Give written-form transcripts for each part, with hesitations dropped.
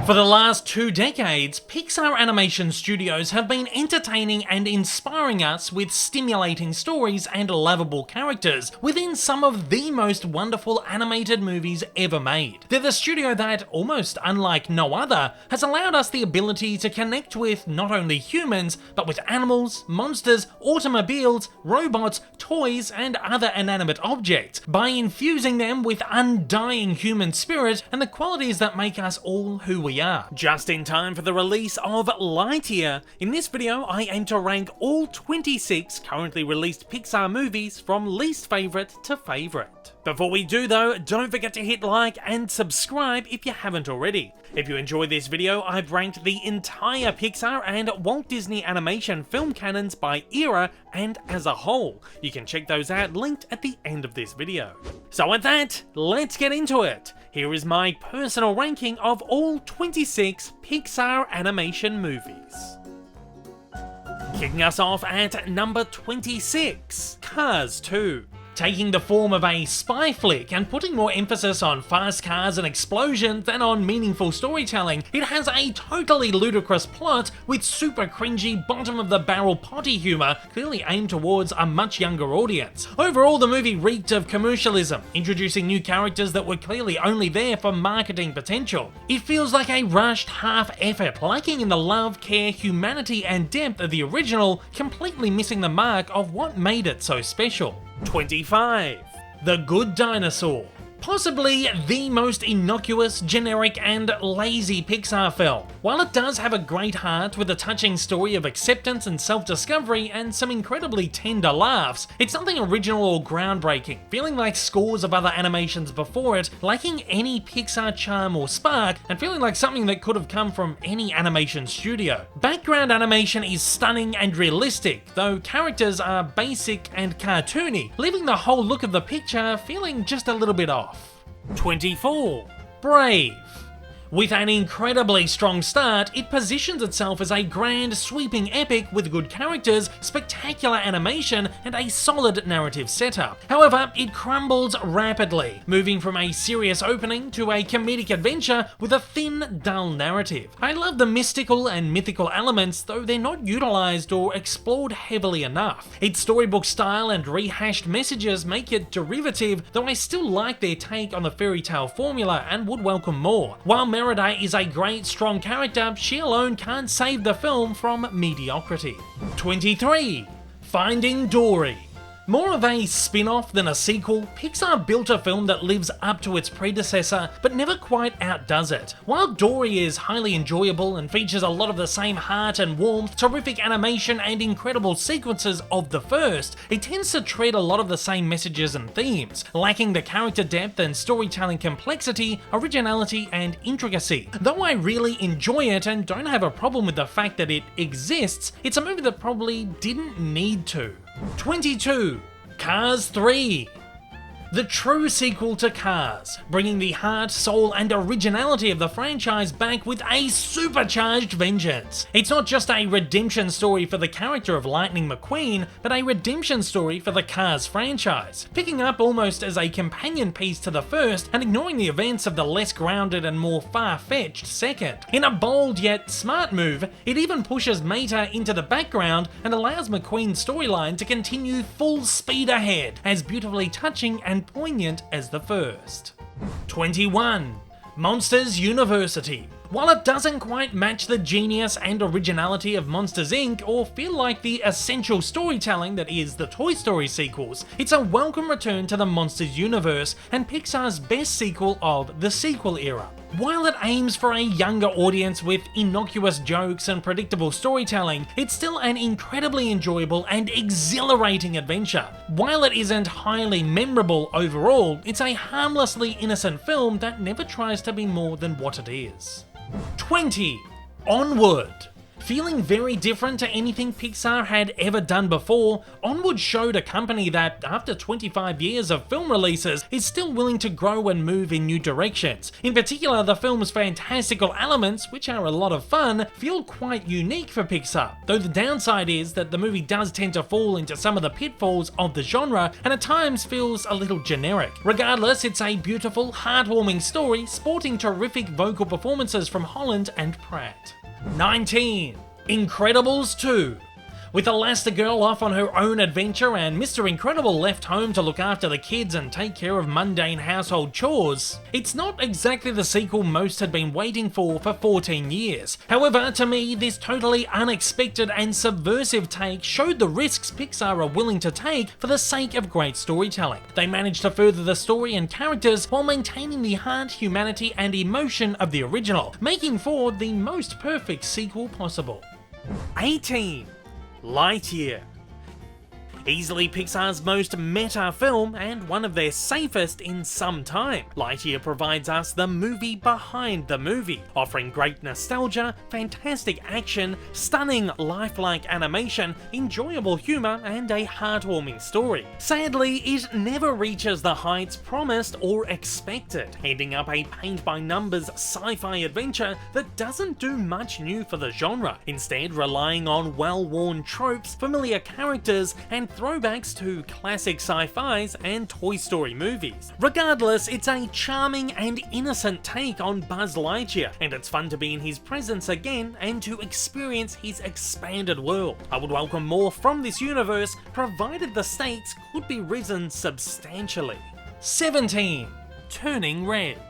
For the last 2 decades, Pixar Animation Studios have been entertaining and inspiring us with stimulating stories and lovable characters within some of the most wonderful animated movies ever made. They're the studio that, almost unlike no other, has allowed us the ability to connect with not only humans, but with animals, monsters, automobiles, robots, toys, and other inanimate objects, by infusing them with undying human spirit and the qualities that make us all who we are. Just in time for the release of Lightyear, in this video I aim to rank all 26 currently released Pixar movies from least favourite to favourite. Before we do though, don't forget to hit like and subscribe if you haven't already. If you enjoyed this video, I've ranked the entire Pixar and Walt Disney Animation film canons by era and as a whole. You can check those out linked at the end of this video. So with that, let's get into it. Here is my personal ranking of all 26 Pixar animation movies. Kicking us off at number 26, Cars 2. Taking the form of a spy flick and putting more emphasis on fast cars and explosions than on meaningful storytelling, it has a totally ludicrous plot with super cringy bottom-of-the-barrel potty humour clearly aimed towards a much younger audience. Overall, the movie reeked of commercialism, introducing new characters that were clearly only there for marketing potential. It feels like a rushed half-effort, lacking in the love, care, humanity and depth of the original, completely missing the mark of what made it so special. 25. The Good Dinosaur. Possibly the most innocuous, generic and lazy Pixar film. While it does have a great heart with a touching story of acceptance and self-discovery and some incredibly tender laughs, it's nothing original or groundbreaking, feeling like scores of other animations before it, lacking any Pixar charm or spark, and feeling like something that could have come from any animation studio. Background animation is stunning and realistic, though characters are basic and cartoony, leaving the whole look of the picture feeling just a little bit off. 24. Brave. With an incredibly strong start, it positions itself as a grand, sweeping epic with good characters, spectacular animation, and a solid narrative setup. However, it crumbles rapidly, moving from a serious opening to a comedic adventure with a thin, dull narrative. I love the mystical and mythical elements, though they're not utilized or explored heavily enough. Its storybook style and rehashed messages make it derivative, though I still like their take on the fairy tale formula and would welcome more. While Merida is a great, strong character, she alone can't save the film from mediocrity. 23. Finding Dory. More of a spin-off than a sequel, Pixar built a film that lives up to its predecessor, but never quite outdoes it. While Dory is highly enjoyable and features a lot of the same heart and warmth, terrific animation and incredible sequences of the first, it tends to tread a lot of the same messages and themes, lacking the character depth and storytelling complexity, originality and intricacy. Though I really enjoy it and don't have a problem with the fact that it exists, it's a movie that probably didn't need to. 22. Cars 3. The true sequel to Cars, bringing the heart, soul and originality of the franchise back with a supercharged vengeance. It's not just a redemption story for the character of Lightning McQueen, but a redemption story for the Cars franchise, picking up almost as a companion piece to the first and ignoring the events of the less grounded and more far-fetched second. In a bold yet smart move, it even pushes Mater into the background and allows McQueen's storyline to continue full speed ahead, as beautifully touching and poignant as the first. 21. Monsters University. While it doesn't quite match the genius and originality of Monsters Inc. or feel like the essential storytelling that is the Toy Story sequels, it's a welcome return to the Monsters universe and Pixar's best sequel of the sequel era. While it aims for a younger audience with innocuous jokes and predictable storytelling, it's still an incredibly enjoyable and exhilarating adventure. While it isn't highly memorable overall, it's a harmlessly innocent film that never tries to be more than what it is. 20. Onward. Feeling very different to anything Pixar had ever done before, Onward showed a company that, after 25 years of film releases, is still willing to grow and move in new directions. In particular, the film's fantastical elements, which are a lot of fun, feel quite unique for Pixar, though the downside is that the movie does tend to fall into some of the pitfalls of the genre and at times feels a little generic. Regardless, it's a beautiful, heartwarming story, sporting terrific vocal performances from Holland and Pratt. 19. Incredibles 2. With Elastigirl off on her own adventure and Mr. Incredible left home to look after the kids and take care of mundane household chores, it's not exactly the sequel most had been waiting for 14 years. However, to me, this totally unexpected and subversive take showed the risks Pixar are willing to take for the sake of great storytelling. They managed to further the story and characters while maintaining the heart, humanity, and emotion of the original, making for the most perfect sequel possible. 18. Lightyear. Easily Pixar's most meta film and one of their safest in some time, Lightyear provides us the movie behind the movie, offering great nostalgia, fantastic action, stunning lifelike animation, enjoyable humour and a heartwarming story. Sadly, it never reaches the heights promised or expected, ending up a paint-by-numbers sci-fi adventure that doesn't do much new for the genre, instead relying on well-worn tropes, familiar characters and throwbacks to classic sci-fis and Toy Story movies. Regardless, it's a charming and innocent take on Buzz Lightyear, and it's fun to be in his presence again and to experience his expanded world. I would welcome more from this universe, provided the stakes could be risen substantially. 17. Turning Red.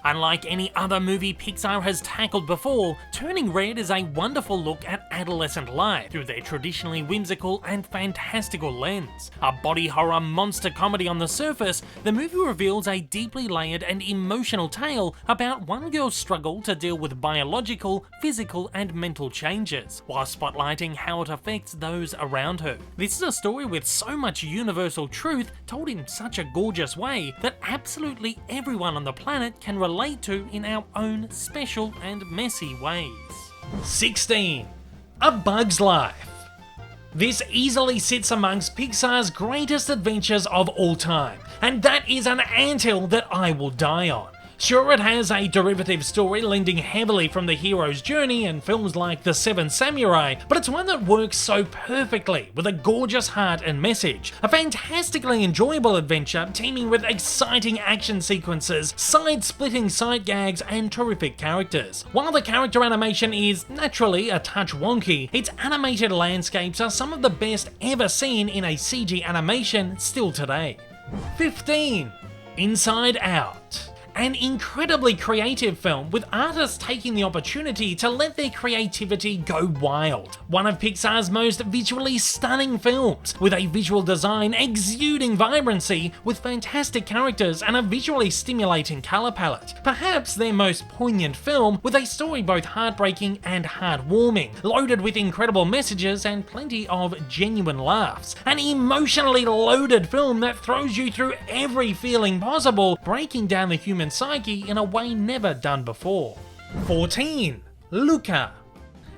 Unlike any other movie Pixar has tackled before, Turning Red is a wonderful look at adolescent life through their traditionally whimsical and fantastical lens. A body horror monster comedy on the surface, the movie reveals a deeply layered and emotional tale about one girl's struggle to deal with biological, physical, and mental changes, while spotlighting how it affects those around her. This is a story with so much universal truth told in such a gorgeous way that absolutely everyone on the planet can relate to in our own special and messy ways. 16. A Bug's Life. This easily sits amongst Pixar's greatest adventures of all time, and that is an anthill that I will die on. Sure, it has a derivative story lending heavily from the hero's journey in films like The Seven Samurai, but it's one that works so perfectly, with a gorgeous heart and message. A fantastically enjoyable adventure teeming with exciting action sequences, side-splitting sight gags, and terrific characters. While the character animation is naturally a touch wonky, its animated landscapes are some of the best ever seen in a CG animation still today. 15. Inside Out. An incredibly creative film with artists taking the opportunity to let their creativity go wild. One of Pixar's most visually stunning films, with a visual design exuding vibrancy, with fantastic characters and a visually stimulating colour palette. Perhaps their most poignant film, with a story both heartbreaking and heartwarming, loaded with incredible messages and plenty of genuine laughs. An emotionally loaded film that throws you through every feeling possible, breaking down the human psyche in a way never done before. 14. Luca.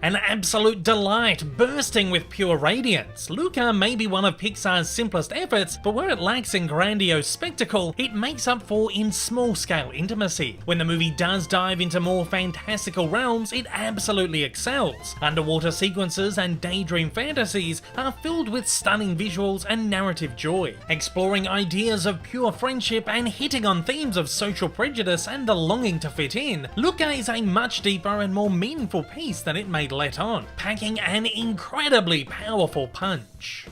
An absolute delight, bursting with pure radiance. Luca may be one of Pixar's simplest efforts, but where it lacks in grandiose spectacle, it makes up for in small-scale intimacy. When the movie does dive into more fantastical realms, it absolutely excels. Underwater sequences and daydream fantasies are filled with stunning visuals and narrative joy. Exploring ideas of pure friendship and hitting on themes of social prejudice and the longing to fit in, Luca is a much deeper and more meaningful piece than it may let on, packing an incredibly powerful punch.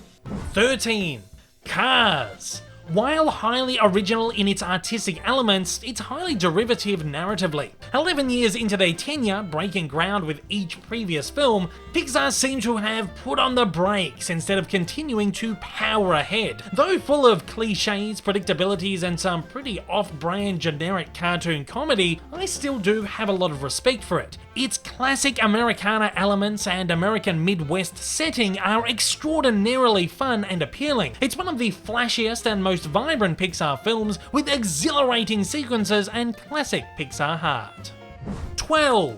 13. Cars. While highly original in its artistic elements, it's highly derivative narratively. 11 years into their tenure, breaking ground with each previous film, Pixar seemed to have put on the brakes instead of continuing to power ahead. Though full of cliches, predictabilities, and some pretty off-brand generic cartoon comedy, I still do have a lot of respect for it. Its classic Americana elements and American Midwest setting are extraordinarily fun and appealing. It's one of the flashiest and most vibrant Pixar films, with exhilarating sequences and classic Pixar heart. 12.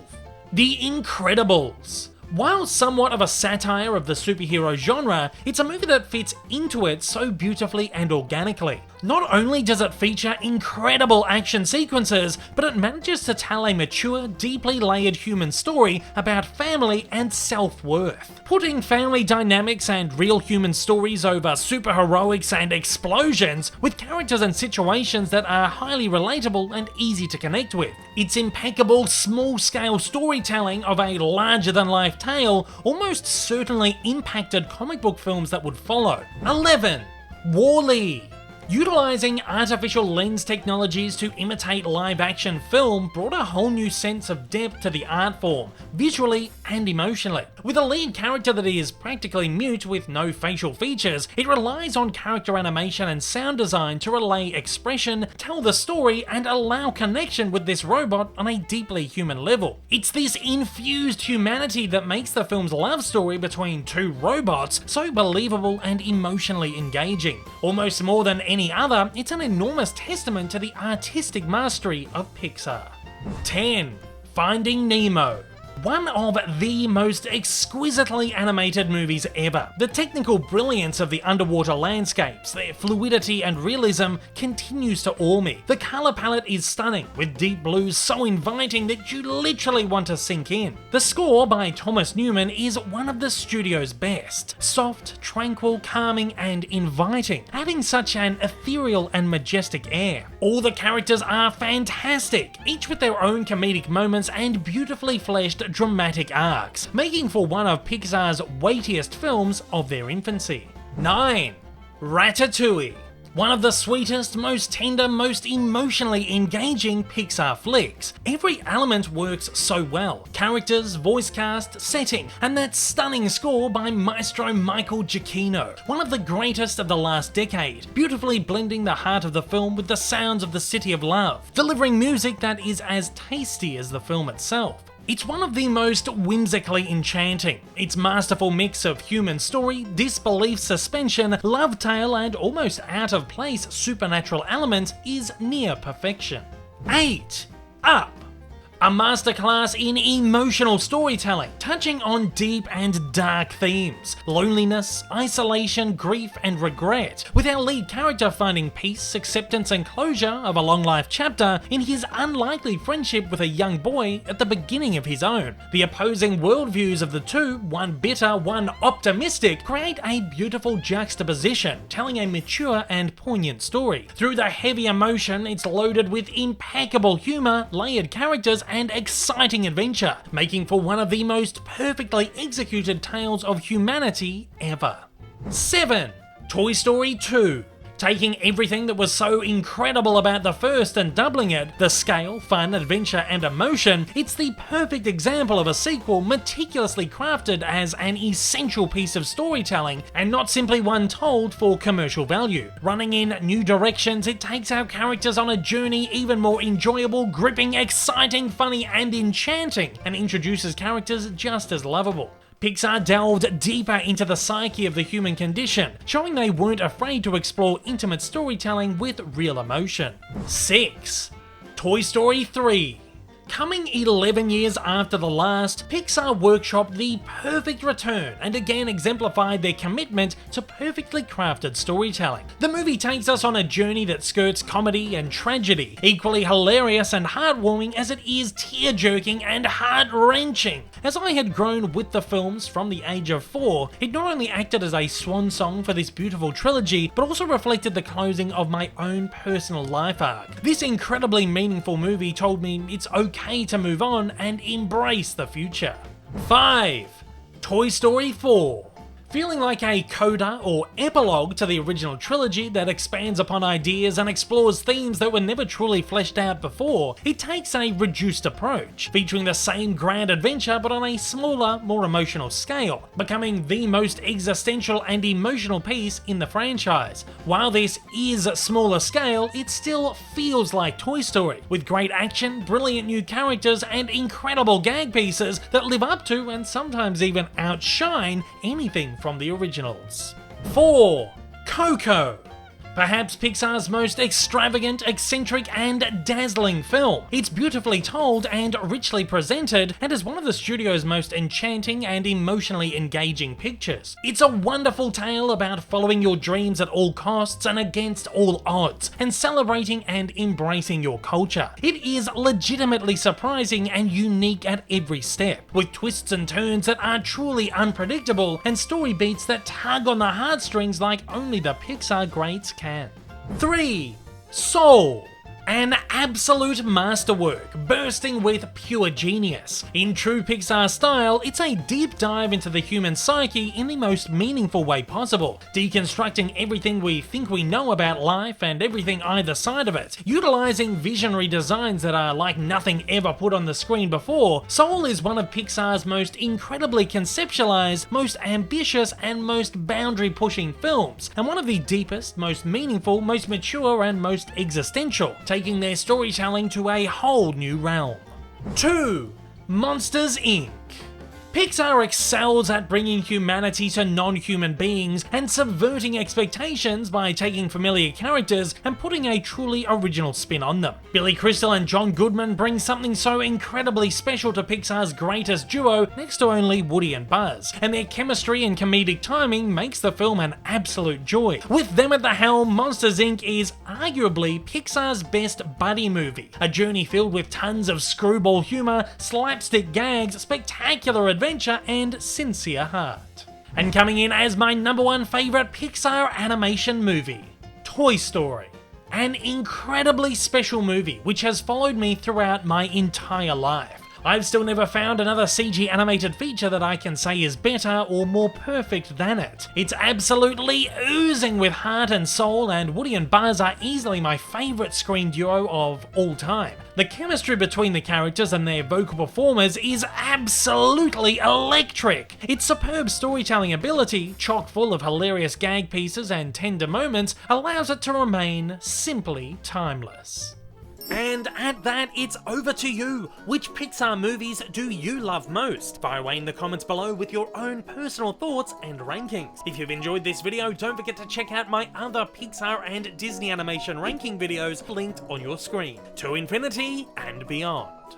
The Incredibles. While somewhat of a satire of the superhero genre, it's a movie that fits into it so beautifully and organically. Not only does it feature incredible action sequences, but it manages to tell a mature, deeply layered human story about family and self-worth. Putting family dynamics and real human stories over superheroics and explosions, with characters and situations that are highly relatable and easy to connect with. Its impeccable, small-scale storytelling of a larger-than-life tale almost certainly impacted comic book films that would follow. 11. WALL-E. Utilising artificial lens technologies to imitate live-action film brought a whole new sense of depth to the art form, visually and emotionally. With a lead character that is practically mute with no facial features, it relies on character animation and sound design to relay expression, tell the story, and allow connection with this robot on a deeply human level. It's this infused humanity that makes the film's love story between two robots so believable and emotionally engaging. Almost more than any other, it's an enormous testament to the artistic mastery of Pixar. 10. Finding Nemo. One of the most exquisitely animated movies ever. The technical brilliance of the underwater landscapes, their fluidity and realism continues to awe me. The colour palette is stunning, with deep blues so inviting that you literally want to sink in. The score by Thomas Newman is one of the studio's best. Soft, tranquil, calming and inviting, adding such an ethereal and majestic air. All the characters are fantastic, each with their own comedic moments and beautifully fleshed dramatic arcs, making for one of Pixar's weightiest films of their infancy. 9. Ratatouille. One of the sweetest, most tender, most emotionally engaging Pixar flicks. Every element works so well. Characters, voice cast, setting, and that stunning score by Maestro Michael Giacchino, one of the greatest of the last decade, beautifully blending the heart of the film with the sounds of the City of Love, delivering music that is as tasty as the film itself. It's one of the most whimsically enchanting. Its masterful mix of human story, disbelief suspension, love tale, and almost out-of-place supernatural elements is near perfection. 8. Up. A masterclass in emotional storytelling, touching on deep and dark themes, loneliness, isolation, grief, and regret, with our lead character finding peace, acceptance, and closure of a long-life chapter in his unlikely friendship with a young boy at the beginning of his own. The opposing worldviews of the two, one bitter, one optimistic, create a beautiful juxtaposition, telling a mature and poignant story. Through the heavy emotion, it's loaded with impeccable humour, layered characters, and exciting adventure, making for one of the most perfectly executed tales of humanity ever. 7. Toy Story 2. Taking everything that was so incredible about the first and doubling it, the scale, fun, adventure, and emotion, it's the perfect example of a sequel meticulously crafted as an essential piece of storytelling and not simply one told for commercial value. Running in new directions, it takes our characters on a journey even more enjoyable, gripping, exciting, funny, and enchanting, and introduces characters just as lovable. Pixar delved deeper into the psyche of the human condition, showing they weren't afraid to explore intimate storytelling with real emotion. 6. Toy Story 3. Coming 11 years after the last, Pixar workshopped the perfect return and again exemplified their commitment to perfectly crafted storytelling. The movie takes us on a journey that skirts comedy and tragedy, equally hilarious and heartwarming as it is tear-jerking and heart-wrenching. As I had grown with the films from the age of 4, it not only acted as a swan song for this beautiful trilogy, but also reflected the closing of my own personal life arc. This incredibly meaningful movie told me it's okay to move on and embrace the future. 5. Toy Story 4. Feeling like a coda or epilogue to the original trilogy that expands upon ideas and explores themes that were never truly fleshed out before, it takes a reduced approach, featuring the same grand adventure but on a smaller, more emotional scale, becoming the most existential and emotional piece in the franchise. While this is smaller scale, it still feels like Toy Story, with great action, brilliant new characters, and incredible gag pieces that live up to and sometimes even outshine anything from the originals. 4. Coco. Perhaps Pixar's most extravagant, eccentric, and dazzling film. It's beautifully told and richly presented, and is one of the studio's most enchanting and emotionally engaging pictures. It's a wonderful tale about following your dreams at all costs and against all odds, and celebrating and embracing your culture. It is legitimately surprising and unique at every step, with twists and turns that are truly unpredictable, and story beats that tug on the heartstrings like only the Pixar greats can. 3. Soul. An absolute masterwork, bursting with pure genius. In true Pixar style, it's a deep dive into the human psyche in the most meaningful way possible, deconstructing everything we think we know about life and everything either side of it. Utilizing visionary designs that are like nothing ever put on the screen before, Soul is one of Pixar's most incredibly conceptualized, most ambitious, and most boundary-pushing films, and one of the deepest, most meaningful, most mature, and most existential, taking their storytelling to a whole new realm. 2. Monsters, Inc. Pixar excels at bringing humanity to non-human beings and subverting expectations by taking familiar characters and putting a truly original spin on them. Billy Crystal and John Goodman bring something so incredibly special to Pixar's greatest duo next to only Woody and Buzz, and their chemistry and comedic timing makes the film an absolute joy. With them at the helm, Monsters, Inc. is arguably Pixar's best buddy movie, a journey filled with tons of screwball humor, slapstick gags, spectacular adventure, and sincere heart. And coming in as my #1 favorite Pixar animation movie, Toy Story. An incredibly special movie which has followed me throughout my entire life. I've still never found another CG animated feature that I can say is better or more perfect than it. It's absolutely oozing with heart and soul, and Woody and Buzz are easily my favourite screen duo of all time. The chemistry between the characters and their vocal performers is absolutely electric. Its superb storytelling ability, chock full of hilarious gag pieces and tender moments, allows it to remain simply timeless. And at that, it's over to you. Which Pixar movies do you love most? Fire away in the comments below with your own personal thoughts and rankings. If you've enjoyed this video, don't forget to check out my other Pixar and Disney animation ranking videos linked on your screen. To infinity and beyond.